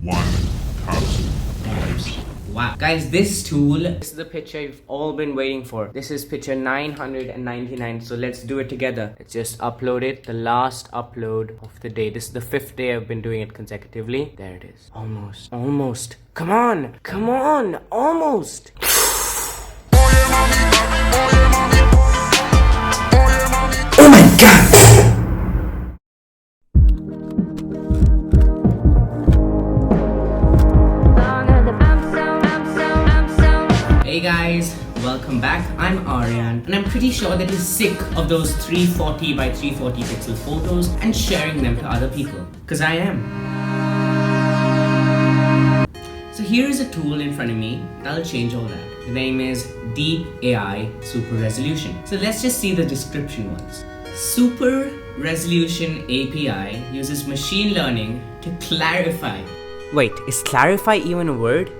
$1,000. Wow. Guys, this tool is the picture you've all been waiting for. This is picture 999. So let's do it together. Let's just upload it. The last upload of the day. This is the 5th day I've been doing it consecutively. There it is. Almost. Almost. Come on. Come on. Almost. Oh my god. Hey guys, welcome back. I'm Aryan and I'm pretty sure that you're sick of those 340 by 340 pixel photos and sharing them to other people. Cause I am. So here is a tool in front of me that'll change all that. The name is Deep AI Super Resolution. So let's just see the description once. Super Resolution API uses machine learning to clarify. Wait, is clarify even a word?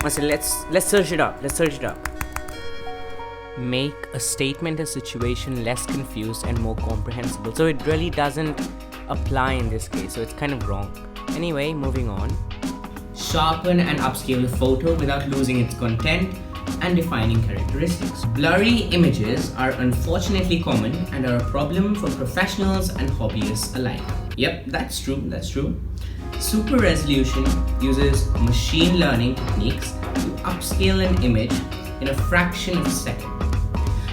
So let's search it up. Let's search it up. Make a statement or situation less confused and more comprehensible. So it really doesn't apply in this case. So it's kind of wrong. Anyway, moving on. Sharpen and upscale the photo without losing its content and defining characteristics. Blurry images are unfortunately common and are a problem for professionals and hobbyists alike. Yep, that's true. That's true. Super Resolution uses machine learning techniques to upscale an image in a fraction of a second.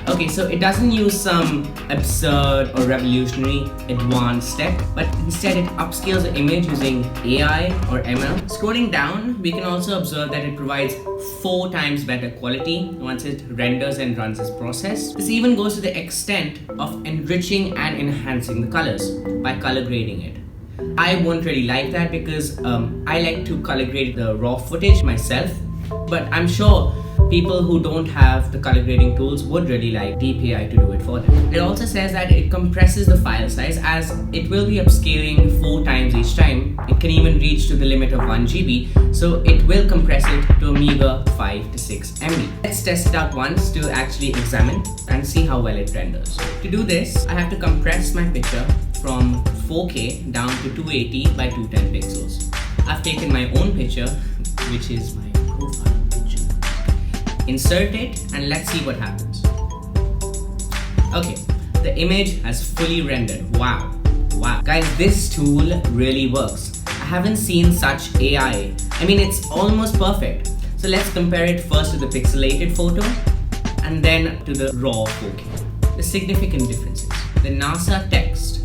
Okay, so it doesn't use some absurd or revolutionary advanced step, but instead it upscales the image using AI or ML. Scrolling down, we can also observe that it provides 4 times better quality once it renders and runs this process. This even goes to the extent of enriching and enhancing the colors by color grading it. I won't really like that because I like to color grade the raw footage myself, but I'm sure people who don't have the color grading tools would really like Deep AI to do it for them. It also says that it compresses the file size as it will be upscaling 4 times each time. It can even reach to the limit of 1 GB, so it will compress it to a meager 5 to 6 MB. Let's test it out once to actually examine and see how well it renders. To do this, I have to compress my picture from 4K down to 280 by 210 pixels. I've taken my own picture, which is my profile picture. Insert it and let's see what happens. Okay, the image has fully rendered. Wow. Guys, this tool really works. I haven't seen such AI. I mean, it's almost perfect. So let's compare it first to the pixelated photo and then to the raw 4K. The significant differences. The NASA text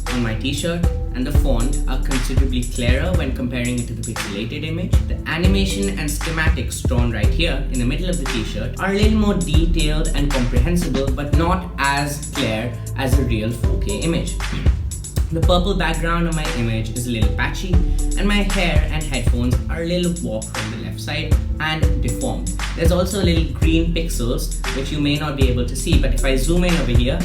on my t-shirt and the font are considerably clearer when comparing it to the pixelated image. The animation and schematics drawn right here in the middle of the t-shirt are a little more detailed and comprehensible, but not as clear as a real 4K image. The purple background on my image is a little patchy, and my hair and headphones are a little warped from the left side and deformed. There's also a little green pixels which you may not be able to see, but if I zoom in over here,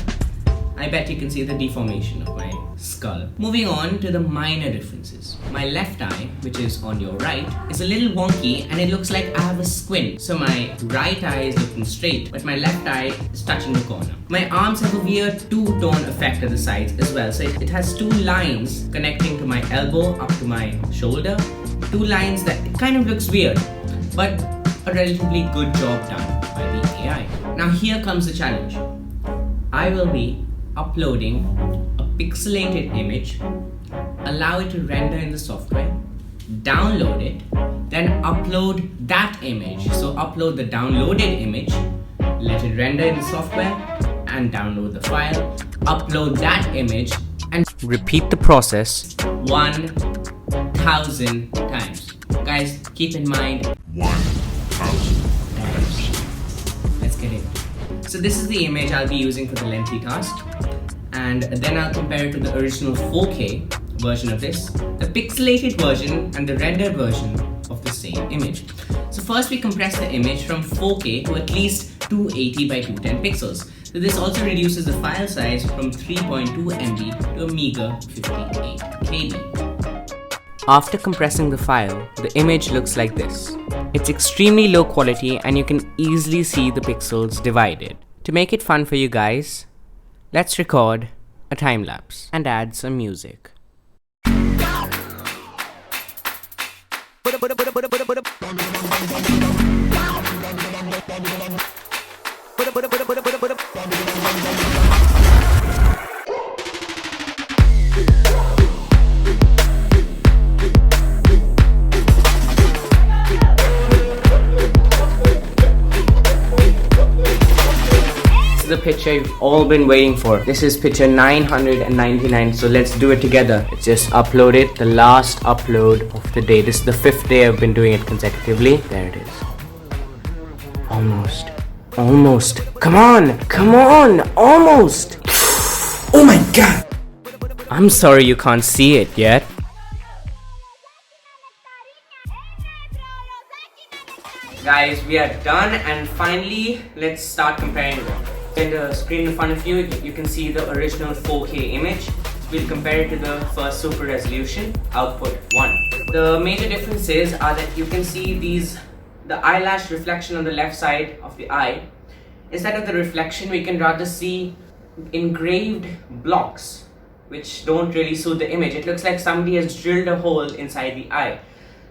I bet you can see the deformation of my skull. Moving on to the minor differences. My left eye, which is on your right, is a little wonky and it looks like I have a squint. So my right eye is looking straight, but my left eye is touching the corner. My arms have a weird two-tone effect at the sides as well. So it has 2 lines connecting to my elbow up to my shoulder. 2 lines that it kind of looks weird, but a relatively good job done by the AI. Now here comes the challenge. I will be uploading a pixelated image, allow it to render in the software, download it, then upload that image. So upload the downloaded image, let it render in the software, and download the file, upload that image, and repeat the process 1,000 times. Guys, keep in mind 1,000 times. Let's get it. So this is the image I'll be using for the lengthy task, and then I'll compare it to the original 4K version of this, the pixelated version and the rendered version of the same image. So first we compress the image from 4K to at least 280 by 210 pixels. So this also reduces the file size from 3.2 MB to a meager 58 KB. After compressing the file, the image looks like this. It's extremely low quality and you can easily see the pixels divided. To make it fun for you guys, let's record a time lapse and add some music. The picture you've all been waiting for. This is picture 999, so let's do it together. Let's just upload it. The last upload of the day. This is the 5th day I've been doing it consecutively. There it is. Almost. Come on, almost. Oh my god. I'm sorry you can't see it yet. Guys, we are done, and finally let's start comparing them. In the screen in front of you, you can see the original 4K image. We'll compare it to the first super resolution, output 1. The major differences are that you can see the eyelash reflection on the left side of the eye. Instead of the reflection, we can rather see engraved blocks which don't really suit the image. It looks like somebody has drilled a hole inside the eye.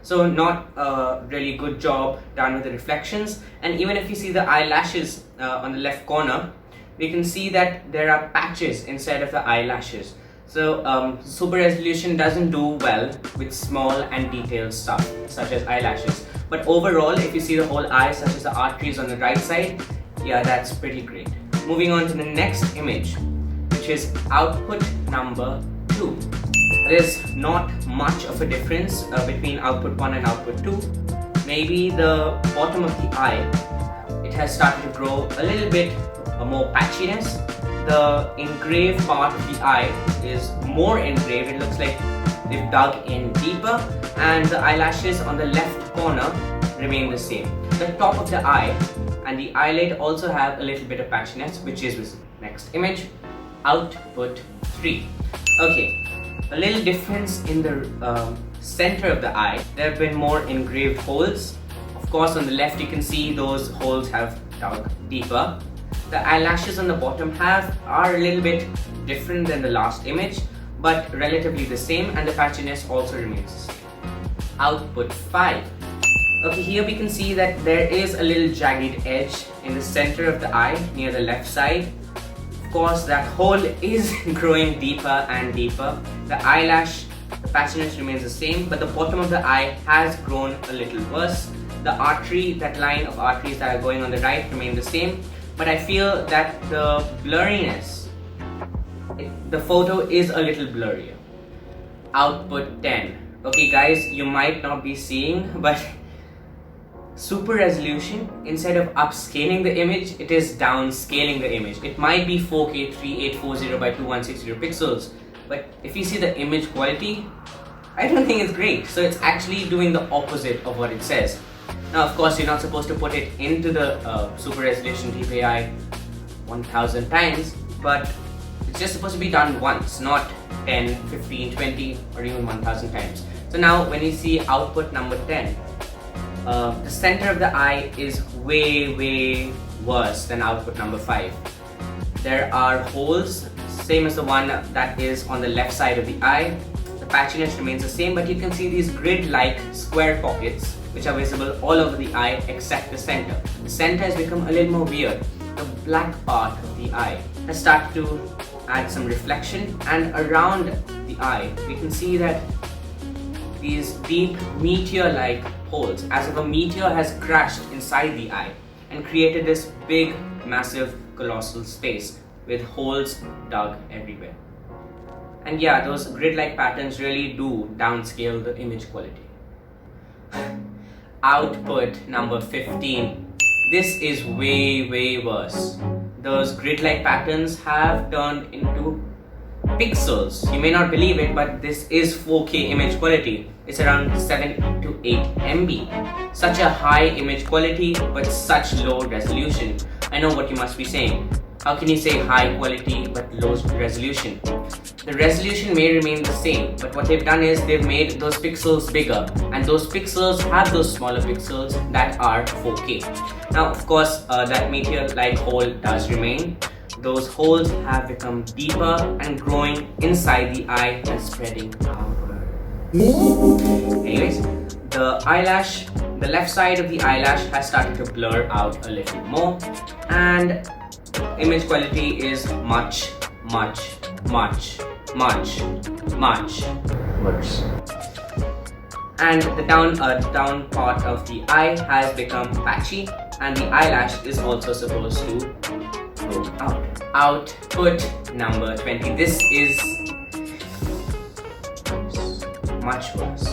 So not a really good job done with the reflections. And even if you see the eyelashes on the left corner, we can see that there are patches inside of the eyelashes. So super resolution doesn't do well with small and detailed stuff such as eyelashes. But overall, if you see the whole eye, such as the arteries on the right side, yeah, that's pretty great. Moving on to the next image, which is output number 2. There's not much of a difference between output 1 and output 2. Maybe the bottom of the eye, it has started to grow a little bit more patchiness. The engraved part of the eye is more engraved. It looks like they've dug in deeper, and the eyelashes on the left corner remain the same. The top of the eye and the eyelid also have a little bit of patchiness, which is visible. Next image, output 3. Okay. A little difference in the center of the eye. There have been more engraved holes. Of course, on the left you can see those holes have dug deeper. The eyelashes on the bottom are a little bit different than the last image, but relatively the same, and the patchiness also remains the same. Output 5. Okay, here we can see that there is a little jagged edge in the center of the eye near the left side. Of course, that hole is growing deeper and deeper. The eyelash, the patchiness remains the same, but the bottom of the eye has grown a little worse. The artery, that line of arteries that are going on the right, remain the same, but I feel that the blurriness, the photo is a little blurrier. Output 10. Okay guys, you might not be seeing, but super resolution, instead of upscaling the image, it is downscaling the image. It might be 4K 3840 by 2160 pixels, but if you see the image quality, I don't think it's great. So it's actually doing the opposite of what it says. Now of course, you're not supposed to put it into the super resolution DPI 1000 times, but it's just supposed to be done once, not 10, 15, 20 or even 1000 times. So now when you see output number 10, the center of the eye is way worse than output number 5. There are holes, same as the one that is on the left side of the eye. The patchiness remains the same, but you can see these grid-like square pockets which are visible all over the eye except the center. The center has become a little more weird. The black part of the eye has started to add some reflection, and around the eye we can see that these deep meteor-like holes, as if a meteor has crashed inside the eye and created this big, massive, colossal space with holes dug everywhere. And yeah, those grid-like patterns really do downscale the image quality. Output number 15. This is way worse. Those grid-like patterns have turned into pixels. You may not believe it, but this is 4K image quality. It's around 7 to 8 MB. Such a high image quality, but such low resolution. I know what you must be saying. How can you say high quality but low resolution? The resolution may remain the same, but what they've done is they've made those pixels bigger, and those pixels have those smaller pixels that are 4K. Now of course, that meteor-like hole does remain. Those holes have become deeper and growing inside the eye and spreading outward. Anyways, the eyelash, the left side of the eyelash has started to blur out a little more, and image quality is much worse. And the down part of the eye has become patchy, and the eyelash is also supposed to go out. Output number 20. This is much worse.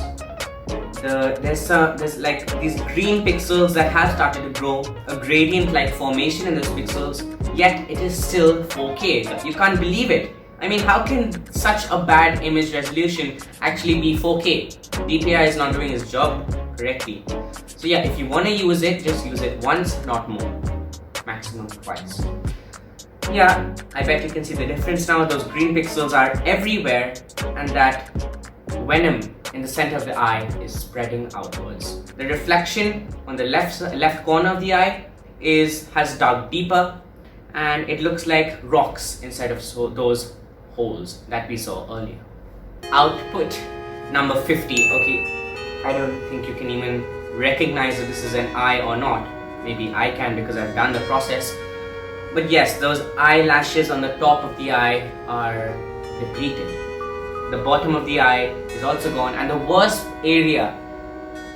There's like these green pixels that have started to grow, a gradient-like formation in those pixels, yet it is still 4K. You can't believe it. I mean, how can such a bad image resolution actually be 4K? DPI is not doing its job correctly. So yeah, if you want to use it, just use it once, not more. Maximum twice. Yeah, I bet you can see the difference now. Those green pixels are everywhere, and that venom in the center of the eye is spreading outwards. The reflection on the left corner of the eye has dug deeper, and it looks like rocks inside of those holes that we saw earlier. Output number 50. Okay, I don't think you can even recognize if this is an eye or not. Maybe I can because I've done the process. But yes, those eyelashes on the top of the eye are depleted. The bottom of the eye is also gone, and the worst area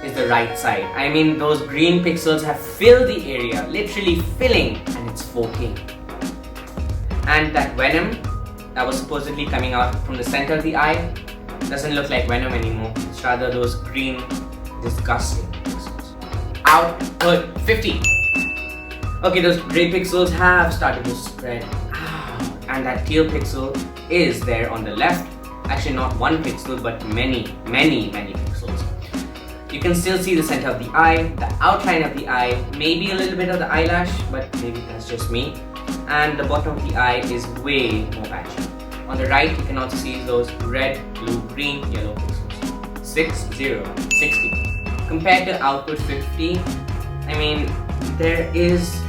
is the right side. I mean, those green pixels have filled the area, literally filling, and it's 4K. And that venom that was supposedly coming out from the center of the eye doesn't look like venom anymore. It's rather those green, disgusting pixels. Output 50. Okay, those gray pixels have started to spread out, and that teal pixel is there on the left. Actually, not one pixel, but many pixels. You can still see the center of the eye, the outline of the eye, maybe a little bit of the eyelash, but maybe that's just me. And the bottom of the eye is way more patchy. On the right, you can also see those red, blue, green, yellow pixels. 60. Compared to output 50, I mean, there is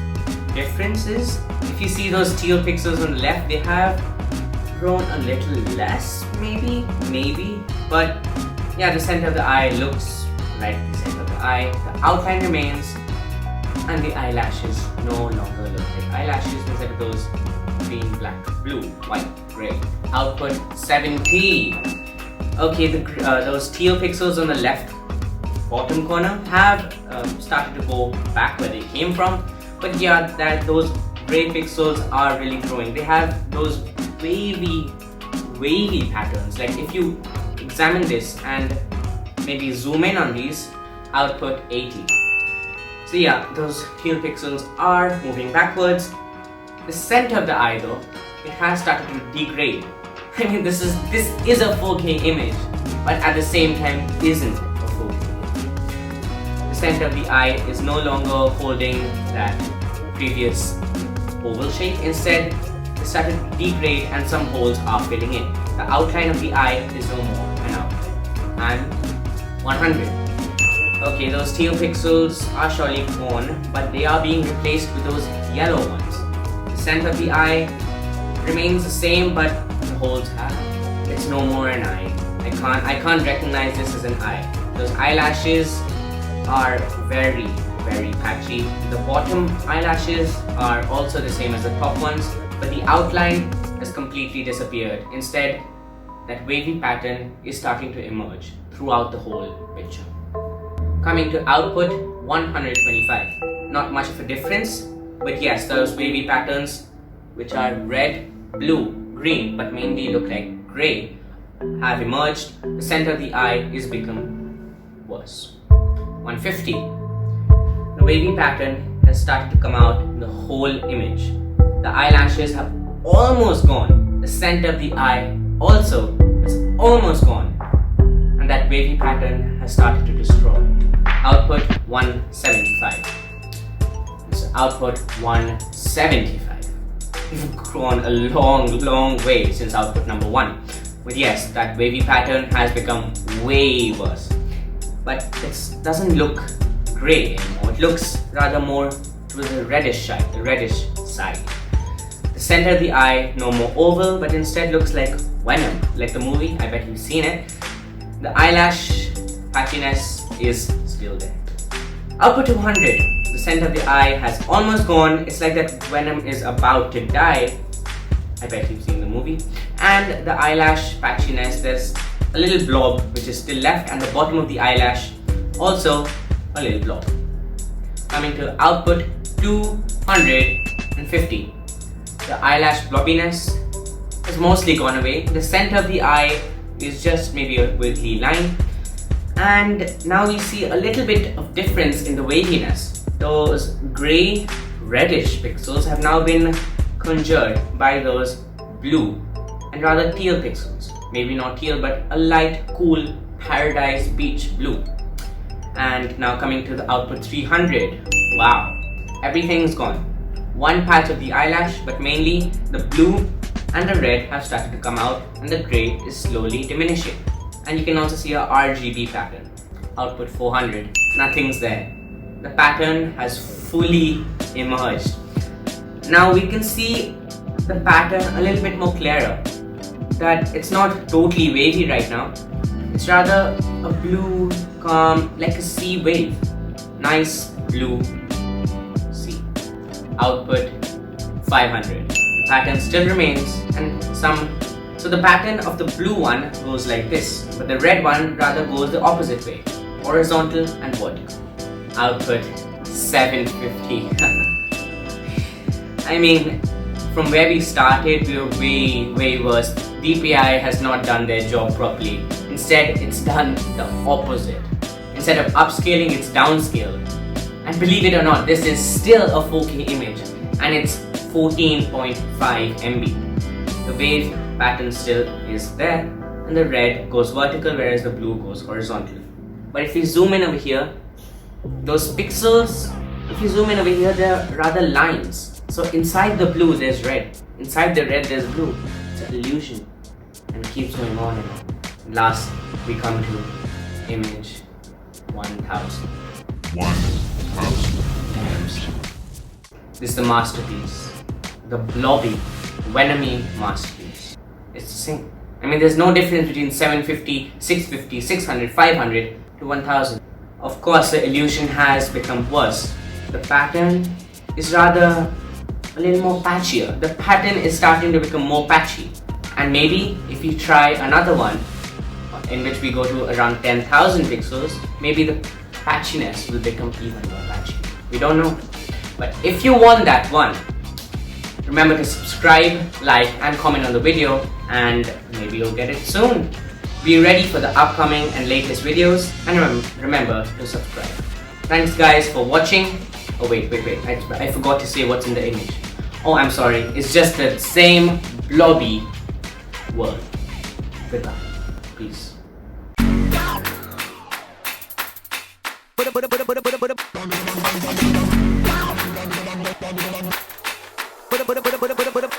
differences. If you see those teal pixels on the left, they have grown a little less, maybe, but yeah, the center of the eye looks like the center of the eye. The outline remains, and the eyelashes no longer look like eyelashes instead of those green, black, blue, white, gray. Output 70. Okay, those teal pixels on the left bottom corner have started to go back where they came from, but yeah, those gray pixels are really growing. They have those wavy patterns. Like if you examine this and maybe zoom in on these, output 80. So yeah, those teal pixels are moving backwards. The center of the eye though, it has started to degrade. I mean, this is a 4K image, but at the same time isn't a 4K image. The center of the eye is no longer holding that previous oval shape. Instead, it started to degrade and some holes are filling in. The outline of the eye is no more an outline. And 100. Okay, those teal pixels are surely gone, but they are being replaced with those yellow ones. The center of the eye remains the same, but the holes have. It's no more an eye. I can't recognize this as an eye. Those eyelashes are very patchy. The bottom eyelashes are also the same as the top ones, but the outline has completely disappeared. Instead, that wavy pattern is starting to emerge throughout the whole picture. Coming to output 125. Not much of a difference, but yes, those wavy patterns, which are red, blue, green, but mainly look like grey, have emerged. The center of the eye is become worse. 150. The wavy pattern has started to come out in the whole image. The eyelashes have almost gone. The center of the eye also is almost gone. And that wavy pattern has started to destroy. Output 175. So output 175. We've grown a long way since output number 1. But yes, that wavy pattern has become way worse. But it doesn't look grey anymore. It looks rather more to the reddish side. The center of the eye, no more oval, but instead looks like Venom, like the movie. I bet you've seen it. The eyelash patchiness is still there. Output 200. The center of the eye has almost gone. It's like that Venom is about to die. I bet you've seen the movie. And the eyelash patchiness, there's a little blob which is still left, and the bottom of the eyelash also a little blob. Coming to output 250. The eyelash blobbiness has mostly gone away. The center of the eye is just maybe a wiggly line. And now we see a little bit of difference in the waviness. Those grey reddish pixels have now been conjured by those blue and rather teal pixels. Maybe not teal, but a light, cool paradise beach blue. And now coming to the output 300. Wow, everything's gone. One patch of the eyelash, but mainly the blue and the red have started to come out, and the grey is slowly diminishing. And you can also see a RGB pattern. Output 400. Nothing's there. The pattern has fully emerged. Now we can see the pattern a little bit more clearer. That it's not totally wavy right now. It's rather a blue, calm, like a sea wave. Nice blue sea. Output 500. The pattern still remains, and so the pattern of the blue one goes like this, but the red one rather goes the opposite way, horizontal and vertical. Output 750. I mean, from where we started, we were way worse. DPI has not done their job properly. Instead, it's done the opposite. Instead of upscaling, it's downscaled. And believe it or not, this is still a 4K image, and it's 14.5 MB. The wave pattern still is there, and the red goes vertical whereas the blue goes horizontal. But if you zoom in over here, those pixels, if you zoom in over here, they're rather lines. So inside the blue there's red, inside the red there's blue. It's an illusion, and it keeps going on and on. Last, we come to image 1000. 1000. This is the masterpiece, the blobby, venomy masterpiece. It's the same. I mean, there's no difference between 750, 650, 600, 500 to 1000. Of course, the illusion has become worse. The pattern is rather a little more patchier. The pattern is starting to become more patchy. And maybe if you try another one, in which we go to around 10,000 pixels, maybe the patchiness will become even more patchy. We don't know. But if you want that one, remember to subscribe, like and comment on the video, and maybe you'll get it soon. Be ready for the upcoming and latest videos, and remember to subscribe. Thanks guys for watching. Oh wait, I forgot to say what's in the image. Oh, I'm sorry, it's just the same blobby world. Goodbye. Peace. Put up.